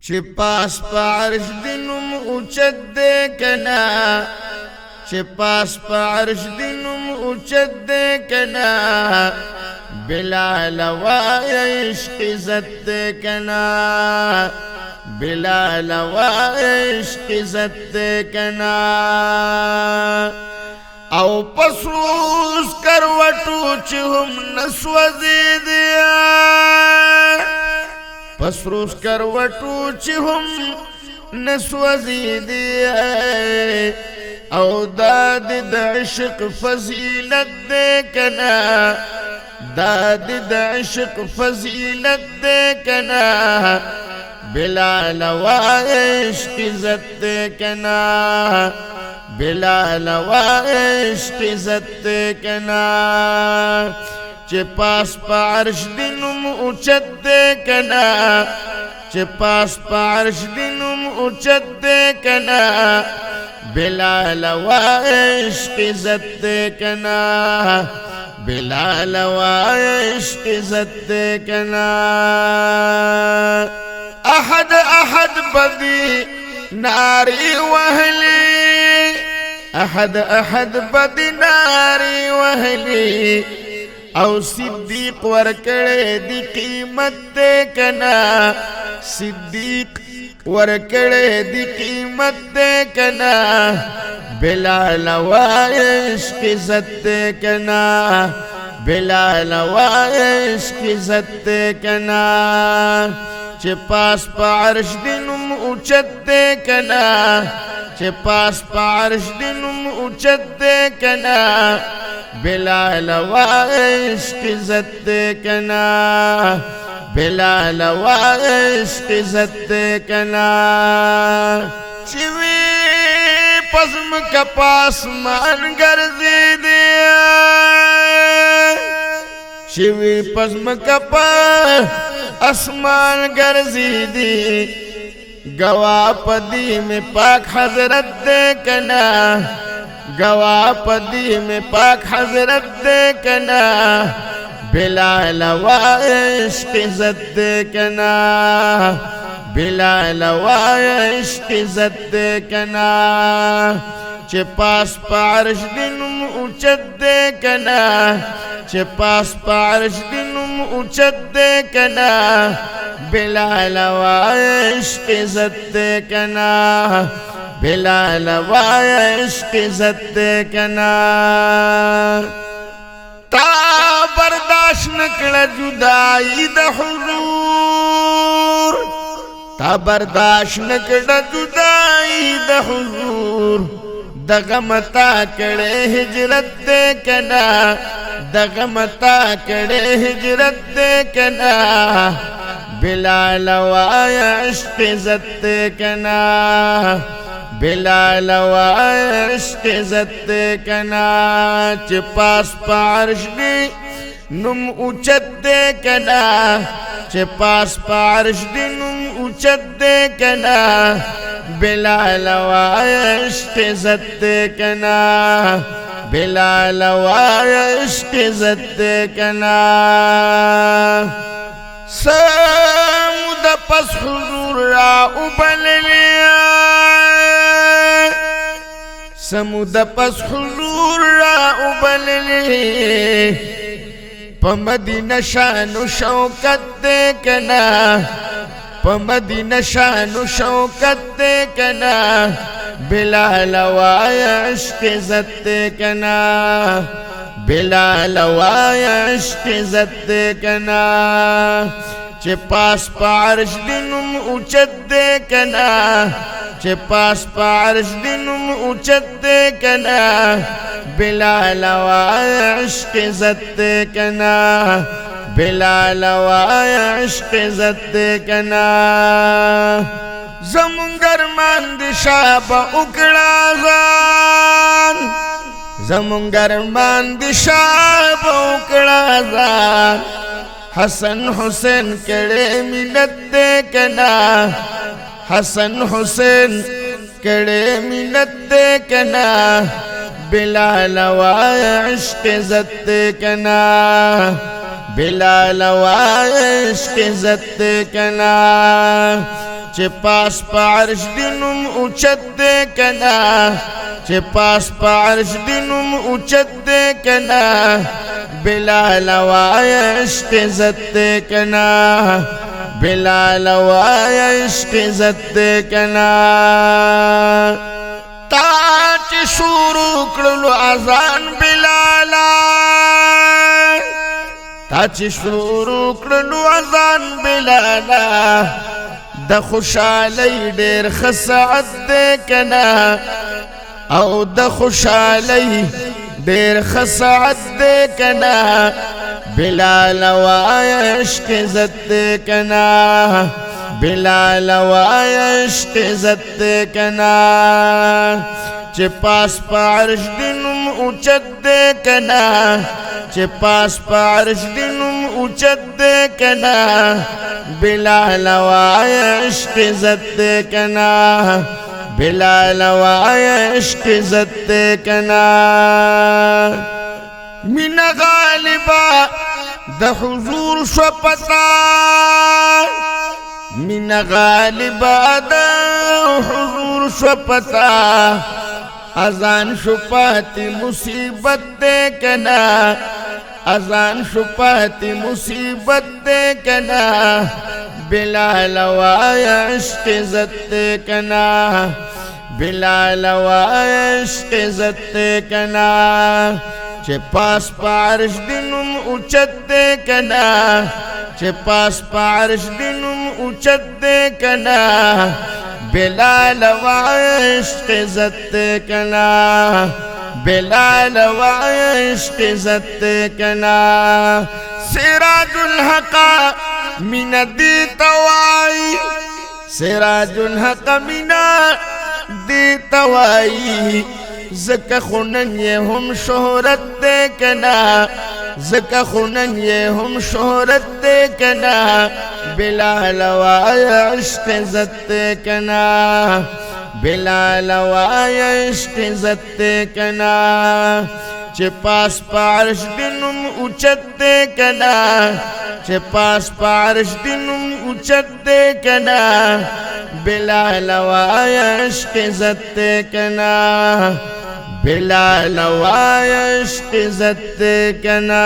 چې پاس په عرش دی نوم اوچت دی کنا چې پاس په عرش دی نوم اوچت دی کنا بلال وای عشق عزت دی کنا بلال وای عشق عزت دی کنا او پسوس کروټو چې هم نسوځي دی پسروس کروټو چې هم نسوځي دی او داد د عشق فضیلت دی کنا داد د عشق فضیلت دی کنا بلال وای عشق عزت دی کنا بلال وای عشق عزت دی کنا چې پاس په عرش دی نوم اوچت دی کنا چې پاس په عرش دی نوم اوچت دی کنا بلال وای عشق عزت دی کنا بلال وای عشق عزت دی کنا احد احد بدی ناری وهلی احد احد بدی ناری وهلی او صدیق ورکڑے دی قیمت دے کنا صدیق ورکڑے دی قیمت دے کنا بلال وای عشق عزت دے کنا بلال وای عشق عزت دے کنا چې پاس په عرش دی نوم اوچت دی کنا چې پاس په عرش دی نوم اوچت دی کنا بلال وای عشق عزت دی کنا بلال وای عشق عزت دی کنا چې وی پزم کا پاسمان ګرځي دی چې وی پزم کا اسمان ګرځي دی گواہ پدی میں پاک حضرت دے کنا گواہ پدی میں پاک حضرت دے کنا بلال وای عشق عزت دے کنا بلال وای عشق عزت دے کنا چې پاس په عرش دی نوم اوچت دی کنا چې پاس په عرش دی نوم اوچت دی کنا بلال وای عشق عزت دی کنا بلال وای عشق عزت دی کنا تا برداشت نکړه جدائی د حضور تا برداشت نکړه جدائی د حضور دغه متا کړه هجرت دی کنا دغه متا کړه هجرت دی کنا بلال وای عشق عزت دی کنا بلال وای عشق عزت دی کنا چې پاس په عرش دی نوم اوچت دی کنا چې پاس په عرش دی نوم اوچت دی کنا بلال وای عشق عزت دی کنا بلال وای عشق عزت دی کنا سمود پس حضور را اوبللیا سمود پس حضور را اوبللی پا مدینہ شان و شوکت دے کنا پا مدینہ شان و شوکت دے کنا بلال وای عشق عزت دے کنا بلال وای عشق عزت دے کنا چې پاس په عرش دی نوم اوچت دی کنا چې پاس په عرش دی نوم اوچت دی کنا بلال وای عشق عزت دی کنا بلال وای عشق عزت دی کنا زمونږ ارمان د شابه وکړه ځان زمونږ ارمان د شابه وکړه ځان حسن حسین کڑے ملت دے کنا حسن حسین کڑے ملت دے کنا بلال وای عشق عزت دے کنا بلال وای عشق عزت دے کنا چې پاس په عرش دی نوم اوچت دی کنا چې پاس په عرش دی نوم اوچت دی کنا بلال وای عشق عزت دی کنا بلال وای عشق عزت دی کنا تا چې شروع کړلو اذان بلالا تا چې شروع کړلو اذان بلالا د خوشالۍ ډېر ښه ساعت دی کنا او د خوشالۍ ډېر ښه ساعت دی کنا بلال وای عشق عزت دی کنا بلال وای عشق عزت دی کنا چې پاس په عرش دی نوم اوچت دی کنا چې پاس په عرش دی نوم اوچت دی کنا بلال وای عشق عزت دی کنا بلال وای عشق عزت دی کنا مینا غالبا د حضور شو پتا مینا غالبا د حضور شو پتا اذان شو پاتی مصیبت دے کنا اذان شو پاتی مصیبت دے کنا بلال وای عشق عزت دے کنا بلال وای عشق عزت دے کنا چې پاس په عرش دی نوم اوچت دی کنا چې پاس په عرش دی نوم اوچت دی کنا بلال وای عشق عزت دی کنا بلال وای عشق عزت دی کنا سراج الحق من دی توای سراج الحق من دی توای زکا خونن یہ ہم شہرت دے کنا زکا خونن یہ ہم شہرت دے کنا بلال وای عشق عزت دے کنا بلال وای عشق عزت دے کنا چې پاس په عرش دی نوم اوچت دی کنا چې پاس په عرش دی نوم اوچت دی کنا بلال وای عشق عزت دی کنا بلال وای عشق عزت دی کنا